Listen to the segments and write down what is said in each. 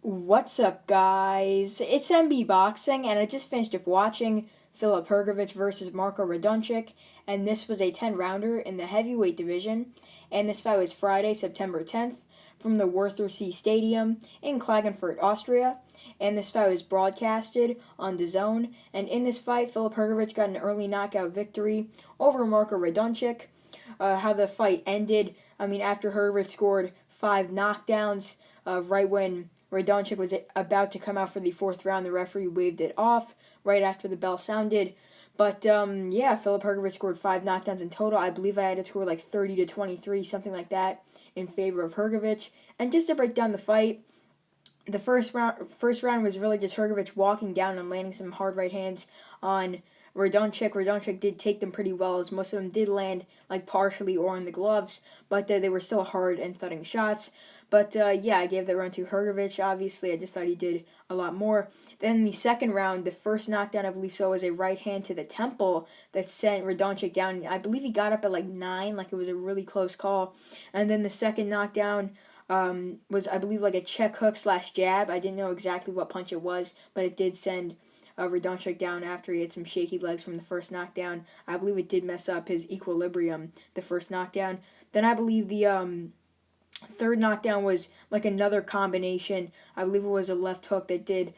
What's up, guys? It's MB Boxing, and I just finished up watching Filip Hrgovic versus Marko Radonjic, and this was a 10-rounder in the heavyweight division, and this fight was Friday, September 10th, from the Worthersee Stadium in Klagenfurt, Austria, and this fight was broadcasted on DAZN, and in this fight, Filip Hrgovic got an early knockout victory over Marko Radonjic. How the fight ended, after Hrgovic scored 5 knockdowns, right when Radonjic was about to come out for the fourth round, the referee waved it off right after the bell sounded. But Filip Hrgovic scored 5 knockdowns in total. I believe I had to score like 30-23, something like that, in favor of Hrgovic. And just to break down the fight, the first round was really just Hrgovic walking down and landing some hard right hands on Radonjic. Radonjic did take them pretty well, as most of them did land like partially or on the gloves, but they were still hard and thudding shots. But I gave that round to Hrgovic. Obviously, I just thought he did a lot more. Then the second round, the first knockdown, I believe so, was a right hand to the temple that sent Radonjic down. I believe he got up at like 9, like it was a really close call. And then the second knockdown was, I believe, like a check hook / jab. I didn't know exactly what punch it was, but it did send Radonjic down after he had some shaky legs from the first knockdown. I believe it did mess up his equilibrium, the first knockdown. Then I believe the third knockdown was like another combination. I believe it was a left hook that did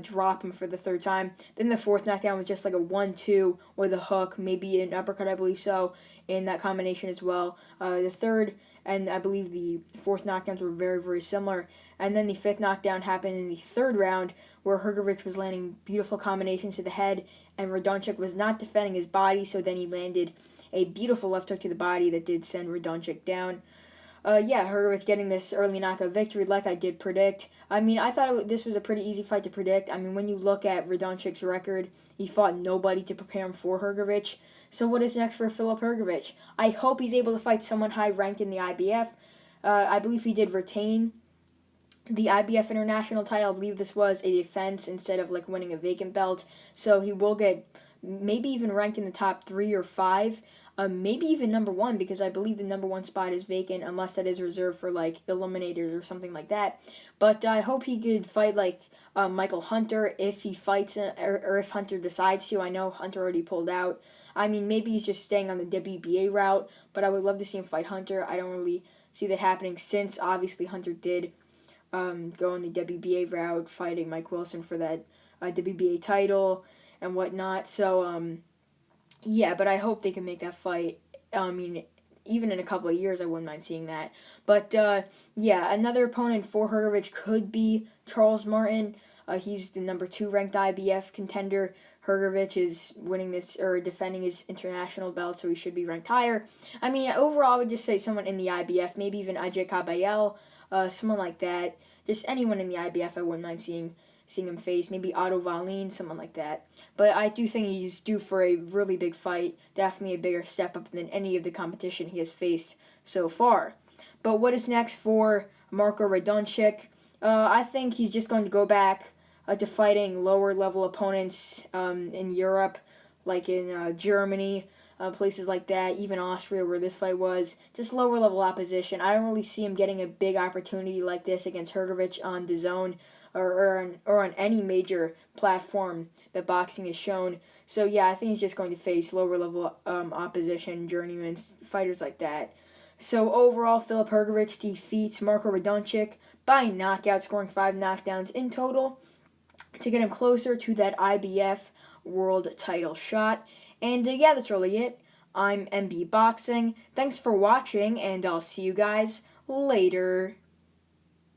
drop him for the third time. Then the fourth knockdown was just like a 1-2 with a hook, maybe an uppercut, I believe so, in that combination as well. The third and I believe the fourth knockdowns were very, very similar. And then the fifth knockdown happened in the third round, where Hrgovic was landing beautiful combinations to the head, and Radonjic was not defending his body, so then he landed a beautiful left hook to the body that did send Radonjic down. Hrgovic getting this early knockout victory like I did predict. I thought this was a pretty easy fight to predict. When you look at Radonjic's record, he fought nobody to prepare him for Hrgovic. So what is next for Filip Hrgovic? I hope he's able to fight someone high-ranked in the IBF. I believe he did retain the IBF International title. I believe this was a defense instead of like winning a vacant belt. So he will get maybe even ranked in the top 3 or 5. Maybe even number 1, because I believe the number 1 spot is vacant, unless that is reserved for like eliminators or something like that. But I hope he could fight like Michael Hunter if he fights, or if Hunter decides to. I know Hunter already pulled out. Maybe he's just staying on the WBA route, but I would love to see him fight Hunter. I don't really see that happening, since obviously Hunter did go on the WBA route, fighting Mike Wilson for that WBA title and whatnot. So but I hope they can make that fight. Even in a couple of years, I wouldn't mind seeing that. But another opponent for Hrgovic could be Charles Martin. He's the number 2 ranked IBF contender. Hrgovic is winning this, or defending his international belt, so he should be ranked higher. Overall, I would just say someone in the IBF, maybe even AJ Caballel, someone like that. Just anyone in the IBF, I wouldn't mind seeing him face. Maybe Otto Wallin, someone like that. But I do think he's due for a really big fight. Definitely a bigger step up than any of the competition he has faced so far. But what is next for Marko Radonjic? I think he's just going to go back to fighting lower-level opponents in Europe, like in Germany, places like that, even Austria, where this fight was. Just lower-level opposition. I don't really see him getting a big opportunity like this against Hrgovic on DAZN, or on any major platform that boxing has shown. So I think he's just going to face lower level opposition, journeymen, fighters like that. So overall, Filip Hrgovic defeats Marko Radonjic by knockout, scoring 5 knockdowns in total to get him closer to that IBF world title shot. And that's really it. I'm MB Boxing. Thanks for watching, and I'll see you guys later.